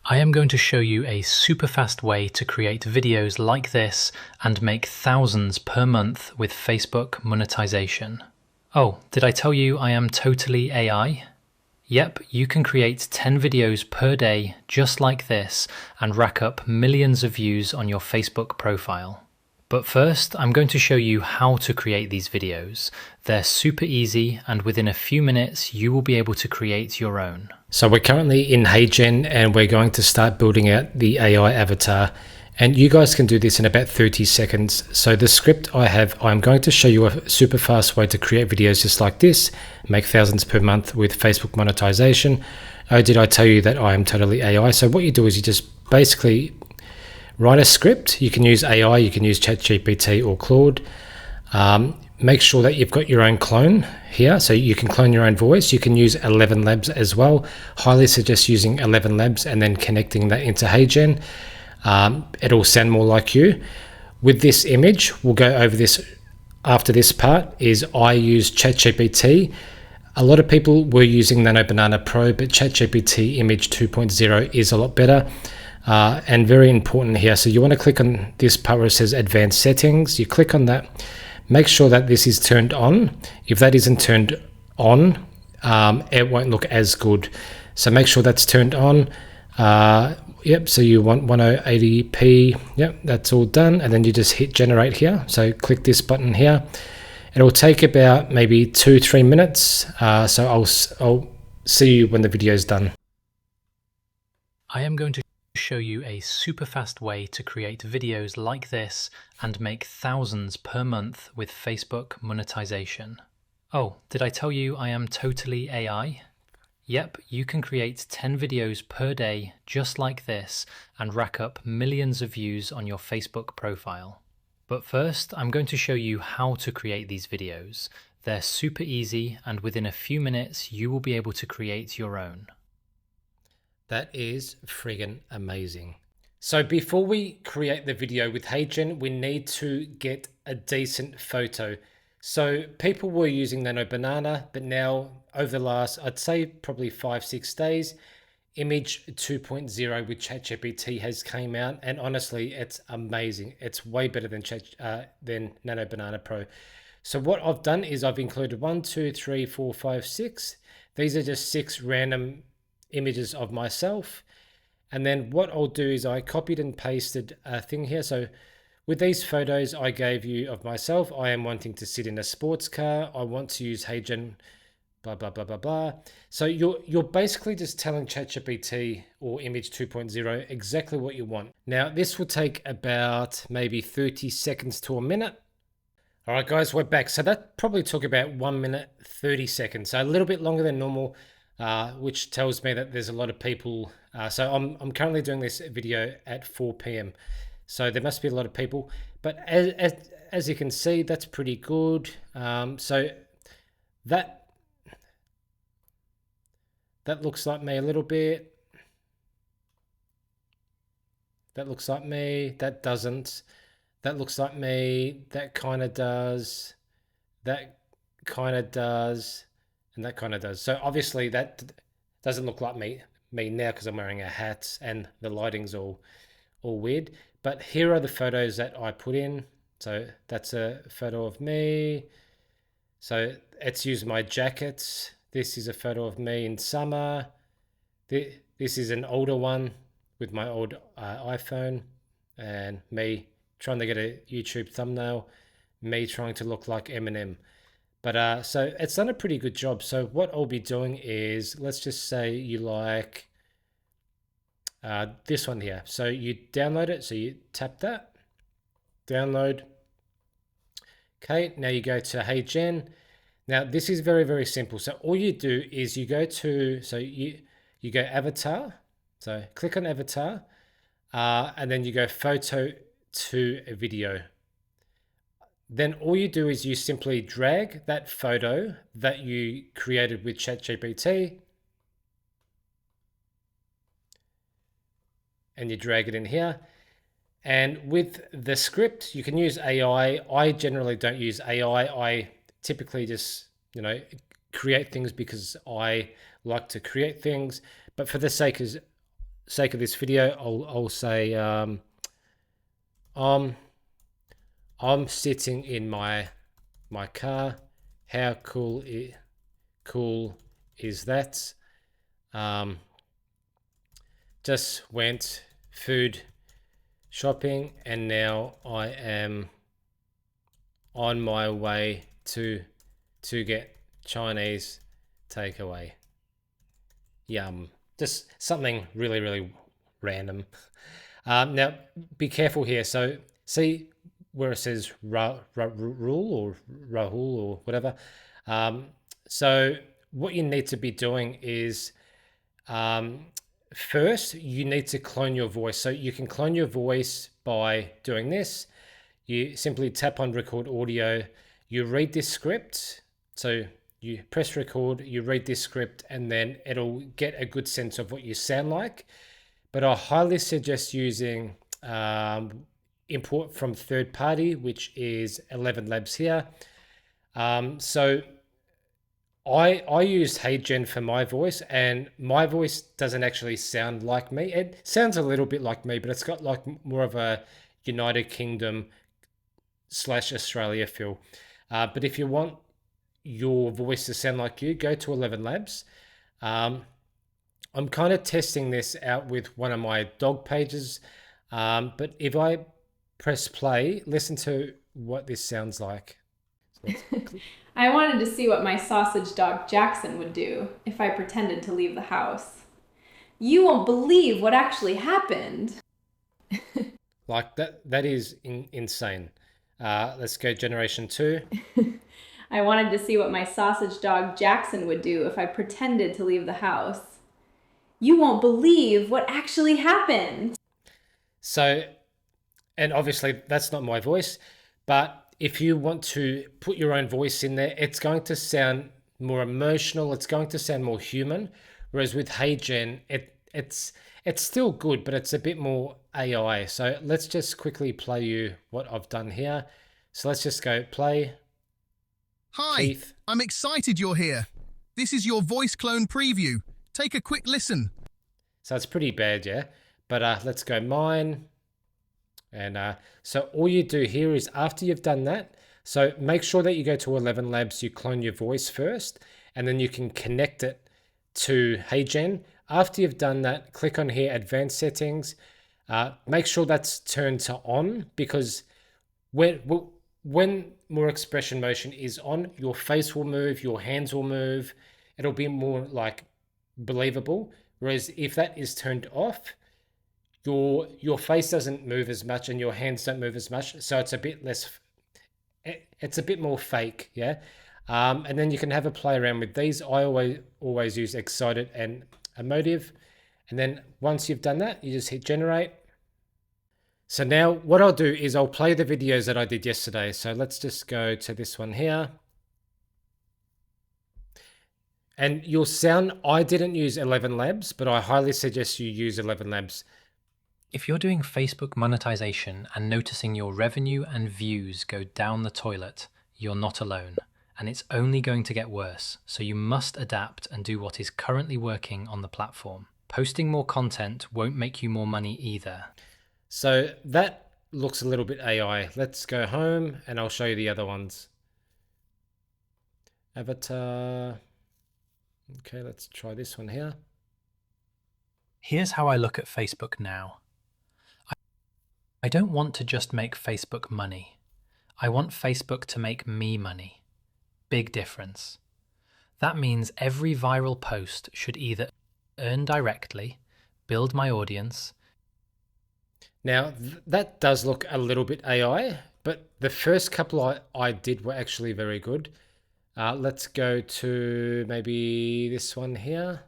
I am going to show you a super fast way to create videos like this and make thousands per month with Facebook monetization. Oh, did I tell you I am totally AI? Yep, you can create 10 videos per day just like this and rack up millions of views on your Facebook profile. But first, I'm going to show you how to create these videos. They're super easy, and within a few minutes, you will be able to create your own. So we're currently in HeyGen and we're going to start building out the AI avatar. And you guys can do this in about 30 seconds. So the script I have, I'm going to show you a super fast way to create videos just like this, make thousands per month with Facebook monetization. Oh, did I tell you that I am totally AI? So what you do is you just basically write a script. You can use AI, you can use ChatGPT or Claude. Make sure that you've got your own clone here, so you can clone your own voice. You can use ElevenLabs as well. Highly suggest using ElevenLabs and then connecting that into HeyGen. It'll sound more like you. With this image, we'll go over this after this part, is I use ChatGPT. A lot of people were using Nano Banana Pro, but ChatGPT Image 2.0 is a lot better. And very important here. So you want to click on this part where it says advanced settings. You click on that. Make sure that this is turned on. If that isn't turned on, it won't look as good. So make sure that's turned on. Yep, so you want 1080p. Yep, that's all done. And then you just hit generate here. So click this button here. It'll take about maybe 2-3 minutes. So I'll see you when the video is done. I am going to show you a super fast way to create videos like this and make thousands per month with Facebook monetization. Oh, did I tell you I am totally AI? Yep, you can create 10 videos per day just like this and rack up millions of views on your Facebook profile. But first, I'm going to show you how to create these videos. They're super easy, and within a few minutes, you will be able to create your own. That is friggin' amazing. So before we create the video with HeyGen, we need to get a decent photo. So people were using Nano Banana, but now over the last, I'd say probably 5-6 days, Image 2.0 with ChatGPT has came out, and honestly, it's amazing. It's way better than Nano Banana Pro. So what I've done is I've included 1, 2, 3, 4, 5, 6. These are just 6 random images of myself. And then what I'll do is I copied and pasted a thing here. So with these photos I gave you of myself, I am wanting to sit in a sports car. I want to use HeyGen, blah, blah, blah, blah, blah. So you're basically just telling ChatGPT or Image 2.0 exactly what you want. Now this will take about maybe 30 seconds to a minute. All right, guys, we're back. So that probably took about 1 minute, 30 seconds. So a little bit longer than normal. Which tells me that there's a lot of people. So I'm currently doing this video at 4 p.m. So there must be a lot of people. But as you can see, that's pretty good. So that looks like me a little bit. That looks like me. That doesn't. That looks like me. That kind of does. That kind of does. And that kind of does. So obviously that doesn't look like me now because I'm wearing a hat and the lighting's all weird. But here are the photos that I put in. So that's a photo of me. So it's used my jackets. This is a photo of me in summer. This is an older one with my old iPhone, and me trying to get a YouTube thumbnail, me trying to look like Eminem. But so it's done a pretty good job. So what I'll be doing is, let's just say you like this one here. So you download it. So you tap that, download. Okay, now you go to HeyGen. Now this is very, very simple. So all you do is you go to, so you go avatar. So click on avatar, and then you go photo to a video. Then all you do is you simply drag that photo that you created with ChatGPT and you drag it in here. And with the script, you can use AI. I generally don't use AI. I typically just, create things because I like to create things. But for the sake sake of this video, I'll say I'm sitting in my car. How cool is that? Just went food shopping and now I am on my way to get Chinese takeaway. Yum. Just something really random. Now be careful here. So see where it says rule or Rahul or whatever. So what you need to be doing is first you need to clone your voice. So you can clone your voice by doing this. You simply tap on record audio, you read this script. So you press record, you read this script, and then it'll get a good sense of what you sound like. But I highly suggest using import from third party, which is ElevenLabs here. So I used HeyGen for my voice, and my voice doesn't actually sound like me. It sounds a little bit like me, but it's got like more of a United Kingdom / Australia feel. But if you want your voice to sound like you, go to ElevenLabs. I'm kind of testing this out with one of my dog pages, but if I press play, listen to what this sounds like. I wanted to see what my sausage dog Jackson would do if I pretended to leave the house. You won't believe what actually happened. Like that is insane. Let's go generation 2. I wanted to see what my sausage dog Jackson would do if I pretended to leave the house. You won't believe what actually happened. So, and obviously that's not my voice, but if you want to put your own voice in there, it's going to sound more emotional. It's going to sound more human. Whereas with HeyGen, it's still good, but it's a bit more AI. So let's just quickly play you what I've done here. So let's just go play. Hi, Keith. I'm excited you're here. This is your voice clone preview. Take a quick listen. So it's pretty bad, yeah? But let's go mine. And so all you do here is after you've done that, so make sure that you go to ElevenLabs, you clone your voice first, and then you can connect it to HeyGen. After you've done that, click on here, advanced settings. Make sure that's turned to on, because when more expression motion is on, your face will move, your hands will move. It'll be more like believable. Whereas if that is turned off, your face doesn't move as much and your hands don't move as much. So it's a bit less, it's a bit more fake, yeah? And then you can have a play around with these. I always use excited and emotive. And then once you've done that, you just hit generate. So now what I'll do is I'll play the videos that I did yesterday. So let's just go to this one here. And your sound, I didn't use ElevenLabs, but I highly suggest you use ElevenLabs. If you're doing Facebook monetization and noticing your revenue and views go down the toilet, you're not alone, and it's only going to get worse, so you must adapt and do what is currently working on the platform. Posting more content won't make you more money either. So that looks a little bit AI. Let's go home and I'll show you the other ones. Avatar. Okay, let's try this one here. Here's how I look at Facebook now. I don't want to just make Facebook money. I want Facebook to make me money. Big difference. That means every viral post should either earn directly, build my audience. Now, that does look a little bit AI, but the first couple I did were actually very good. Let's go to maybe this one here.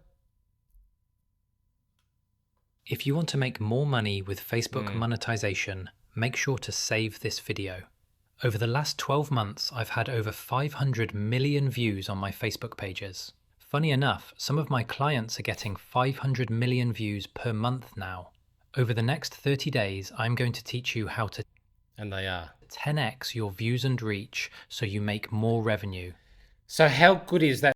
If you want to make more money with Facebook monetization, make sure to save this video. Over the last 12 months, I've had over 500 million views on my Facebook pages. Funny enough, some of my clients are getting 500 million views per month now. Over the next 30 days, I'm going to teach you how to 10x your views and reach so you make more revenue. So how good is that